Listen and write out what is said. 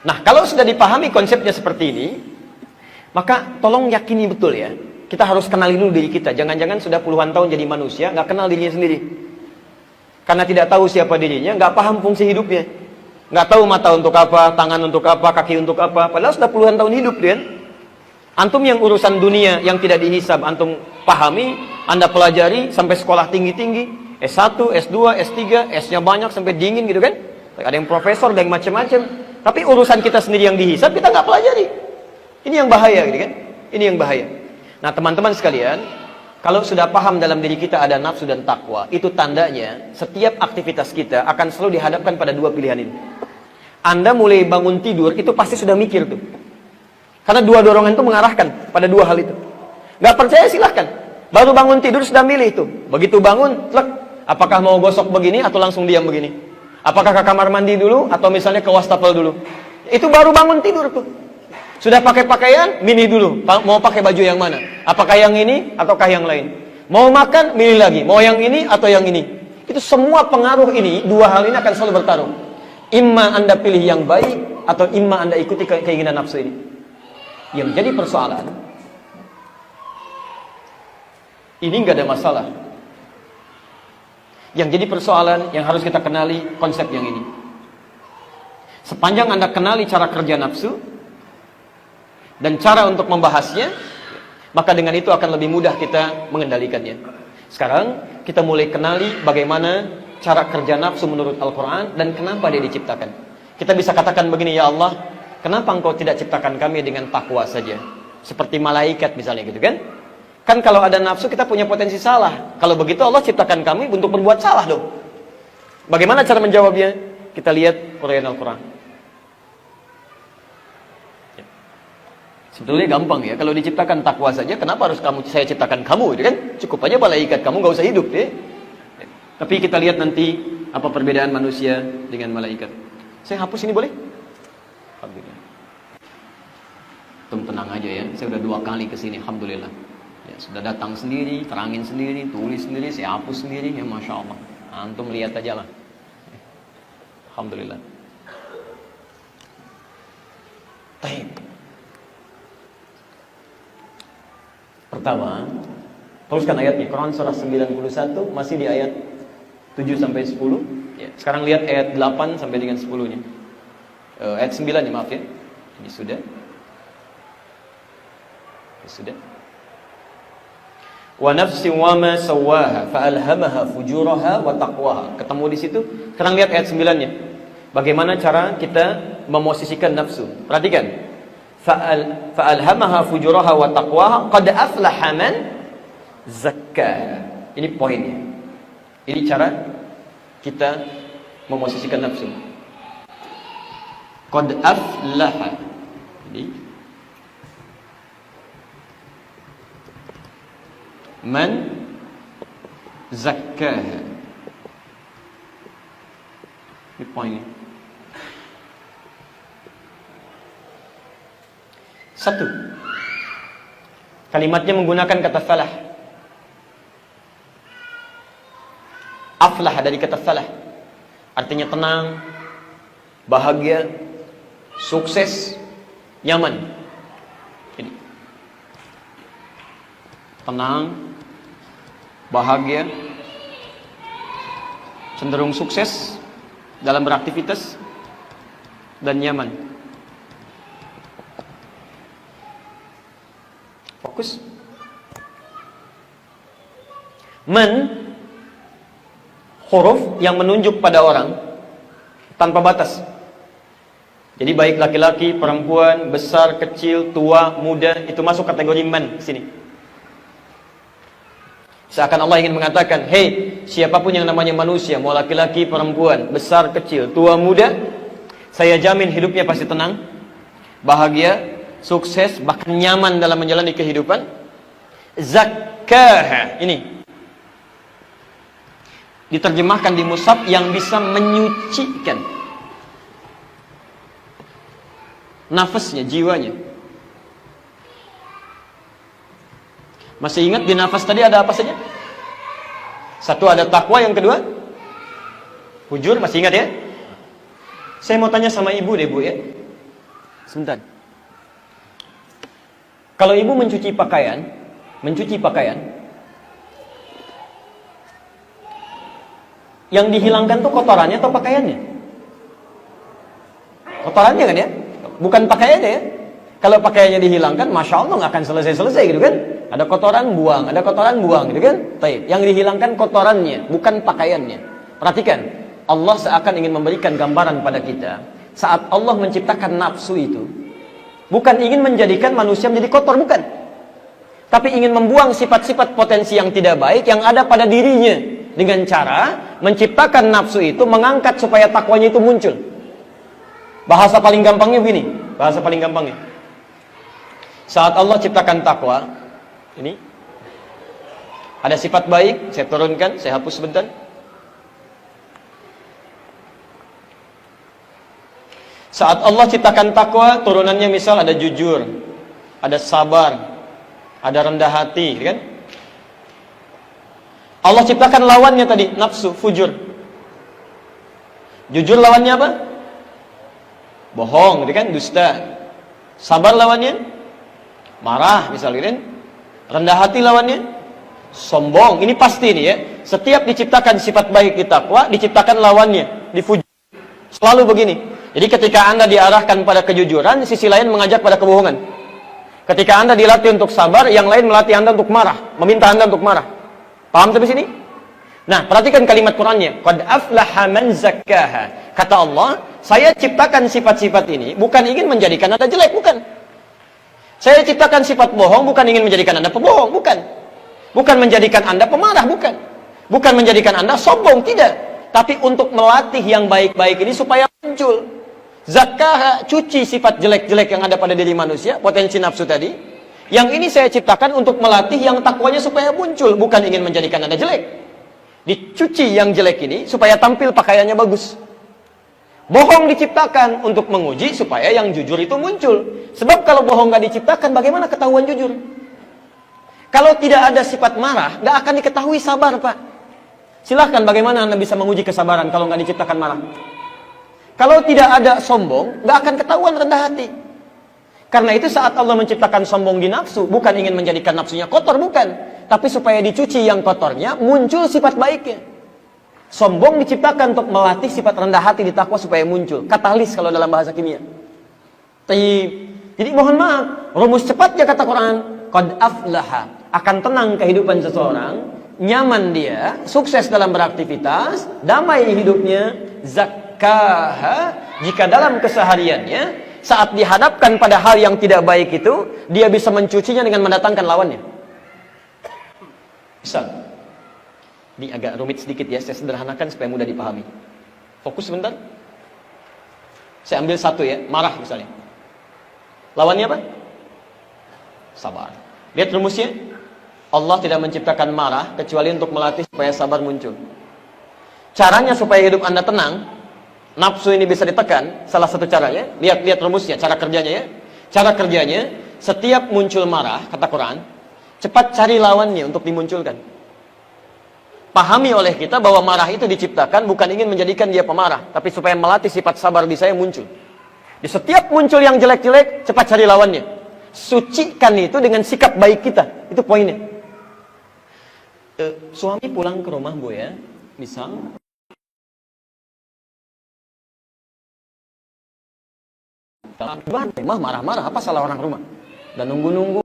Nah, kalau sudah dipahami konsepnya seperti ini, maka tolong yakini betul ya. Kita harus kenali dulu diri kita. Jangan-jangan sudah puluhan tahun jadi manusia, nggak kenal dirinya sendiri. Karena tidak tahu siapa dirinya, nggak paham fungsi hidupnya. Nggak tahu mata untuk apa, tangan untuk apa, kaki untuk apa. Padahal sudah puluhan tahun hidup dia. Antum yang urusan dunia yang tidak dihisab, antum pahami, Anda pelajari sampai sekolah tinggi-tinggi, S1, S2, S3, S-nya banyak sampai dingin gitu kan. Ada yang profesor, ada yang macam-macam. Tapi urusan kita sendiri yang dihisab, kita nggak pelajari. Ini yang bahaya gitu kan. Ini yang bahaya. Nah teman-teman sekalian, kalau sudah paham dalam diri kita ada nafsu dan takwa, itu tandanya setiap aktivitas kita akan selalu dihadapkan pada dua pilihan ini. Anda mulai bangun tidur, itu pasti sudah mikir tuh. Karena dua dorongan itu mengarahkan pada dua hal itu. Gak percaya silahkan. Baru bangun tidur sudah milih tuh. Begitu bangun, tlek, apakah mau gosok begini atau langsung diam begini? Apakah ke kamar mandi dulu atau misalnya ke wastafel dulu? Itu baru bangun tidur tuh. Sudah pakai pakaian, milih dulu. Mau pakai baju yang mana? Apakah yang ini ataukah yang lain? Mau makan, milih lagi. Mau yang ini atau yang ini? Itu semua pengaruh ini, dua hal ini akan selalu bertarung. Imma Anda pilih yang baik, atau imma Anda ikuti keinginan nafsu ini. Yang jadi persoalan, ini nggak ada masalah. Yang jadi persoalan, yang harus kita kenali, konsep yang ini. Sepanjang Anda kenali cara kerja nafsu, dan cara untuk membahasnya, maka dengan itu akan lebih mudah kita mengendalikannya. Sekarang kita mulai kenali bagaimana cara kerja nafsu menurut Al-Quran dan kenapa dia diciptakan. Kita bisa katakan begini, ya Allah, kenapa engkau tidak ciptakan kami dengan takwa saja? Seperti malaikat misalnya gitu kan? Kan kalau ada nafsu kita punya potensi salah. Kalau begitu Allah ciptakan kami untuk berbuat salah dong. Bagaimana cara menjawabnya? Kita lihat uraian Al-Quran. Sebetulnya gampang ya, kalau diciptakan takwa saja, kenapa harus saya ciptakan kamu, gitu kan? Cukup aja malaikat, kamu nggak usah hidup ya. Tapi kita lihat nanti apa perbedaan manusia dengan malaikat. Saya hapus ini boleh? Alhamdulillah. Tenang aja ya, saya udah 2 kali kesini, alhamdulillah. Ya, sudah datang sendiri, terangin sendiri, tulis sendiri, saya hapus sendiri, ya masya Allah. Antum lihat aja lah. Alhamdulillah. Baik. Pertama, teruskan ayatnya. Quran surah 91 masih di ayat 7 sampai 10. Ya, sekarang lihat ayat 8 sampai dengan 10-nya. Ayat 9 ya, maaf ya. Ini sudah. Ini sudah. Wa nafsin wa ma sawwaha fa alhamaha fujuraha wa taqwaha. Ketemu di situ. Sekarang lihat ayat 9-nya. Bagaimana cara kita memosisikan nafsu? Perhatikan. Fa'alhamaha fujuraha wa taqwaha qad aflaha man zakkaha. Ini poinnya. Ini cara kita memosisikan nafsu. Qad aflaha. Jadi man zakkaha. Ini poinnya. 1. Kalimatnya menggunakan kata falah. Aflah dari kata falah. Artinya tenang, bahagia, sukses, nyaman. Jadi, tenang, bahagia, cenderung sukses dalam beraktivitas, dan nyaman. Fokus. Man, huruf yang menunjuk pada orang tanpa batas. Jadi baik laki-laki, perempuan, besar, kecil, tua, muda, itu masuk kategori man sini. Seakan Allah ingin mengatakan, hey, siapapun yang namanya manusia, mau laki-laki, perempuan, besar, kecil, tua, muda, saya jamin hidupnya pasti tenang, bahagia, sukses, bahkan nyaman dalam menjalani kehidupan. Zakkaha, ini diterjemahkan di mushaf yang bisa menyucikan nafasnya, jiwanya. Masih ingat di nafas tadi ada apa saja? 1 ada takwa, yang kedua hujur, masih ingat ya? Saya mau tanya sama ibu deh bu ya. Sebentar. Kalau ibu mencuci pakaian, yang dihilangkan tuh kotorannya atau pakaiannya? Kotorannya kan ya? Bukan pakaiannya ya? Kalau pakaiannya dihilangkan, Masya Allah nggak akan selesai-selesai gitu kan? Ada kotoran buang gitu kan? Taib. Yang dihilangkan kotorannya, bukan pakaiannya. Perhatikan, Allah seakan ingin memberikan gambaran pada kita. Saat Allah menciptakan nafsu itu, bukan ingin menjadikan manusia menjadi kotor, bukan. Tapi ingin membuang sifat-sifat potensi yang tidak baik yang ada pada dirinya. Dengan cara menciptakan nafsu itu, mengangkat supaya takwanya itu muncul. Bahasa paling gampangnya begini, saat Allah ciptakan takwa, ini ada sifat baik, saya turunkan, saya hapus sebentar. Saat Allah ciptakan takwa, turunannya misal ada jujur, ada sabar, ada rendah hati, kan? Allah ciptakan lawannya tadi, nafsu, fujur. Jujur lawannya apa? Bohong, gitu kan? Dusta. Sabar lawannya? Marah, misalnya, kan? Rendah hati lawannya? Sombong. Ini pasti nih ya. Setiap diciptakan sifat baik di takwa, diciptakan lawannya, di fujur. Selalu begini. Jadi ketika Anda diarahkan pada kejujuran, sisi lain mengajak pada kebohongan. Ketika Anda dilatih untuk sabar, yang lain melatih Anda untuk marah, meminta Anda untuk marah. Paham sampai sini? Nah, perhatikan kalimat Qur'annya. Qad aflaha man zakkaha. Kata Allah, saya ciptakan sifat-sifat ini bukan ingin menjadikan Anda jelek, bukan. Saya ciptakan sifat bohong bukan ingin menjadikan Anda pembohong, bukan. Bukan menjadikan Anda pemarah, bukan. Bukan menjadikan Anda sombong, tidak. Tapi untuk melatih yang baik-baik ini supaya muncul. Zakkaha, cuci sifat jelek-jelek yang ada pada diri manusia, potensi nafsu tadi. Yang ini saya ciptakan untuk melatih yang takwanya supaya muncul, bukan ingin menjadikan Anda jelek. Dicuci yang jelek ini supaya tampil pakaiannya bagus. Bohong diciptakan untuk menguji supaya yang jujur itu muncul. Sebab kalau bohong nggak diciptakan, bagaimana ketahuan jujur? Kalau tidak ada sifat marah, nggak akan diketahui sabar, Pak. Silahkan, bagaimana Anda bisa menguji kesabaran kalau nggak diciptakan marah? Kalau tidak ada sombong, nggak akan ketahuan rendah hati. Karena itu saat Allah menciptakan sombong di nafsu, bukan ingin menjadikan nafsunya kotor, bukan. Tapi supaya dicuci yang kotornya, muncul sifat baiknya. Sombong diciptakan untuk melatih sifat rendah hati di takwa supaya muncul. Katalis kalau dalam bahasa kimia. Jadi mohon maaf, rumus cepatnya kata Quran, qad aflaha, akan tenang kehidupan seseorang, nyaman dia, sukses dalam beraktivitas, damai hidupnya, zakkaha, jika dalam kesehariannya saat dihadapkan pada hal yang tidak baik itu, dia bisa mencucinya dengan mendatangkan lawannya. Misal, ini agak rumit sedikit ya, saya sederhanakan supaya mudah dipahami. Fokus sebentar. Saya ambil satu ya, marah misalnya. Lawannya apa? Sabar. Lihat rumusnya. Allah tidak menciptakan marah kecuali untuk melatih supaya sabar muncul. Caranya supaya hidup Anda tenang, nafsu ini bisa ditekan, salah satu caranya, lihat rumusnya, cara kerjanya ya. Cara kerjanya, setiap muncul marah, kata Quran, cepat cari lawannya untuk dimunculkan. Pahami oleh kita bahwa marah itu diciptakan bukan ingin menjadikan dia pemarah, tapi supaya melatih sifat sabar di saya muncul. Di setiap muncul yang jelek-jelek, cepat cari lawannya. Sucikan itu dengan sikap baik kita, itu poinnya. Suami pulang ke rumah Bu ya, misal rumah marah-marah, apa salah orang rumah? Dan nunggu-nunggu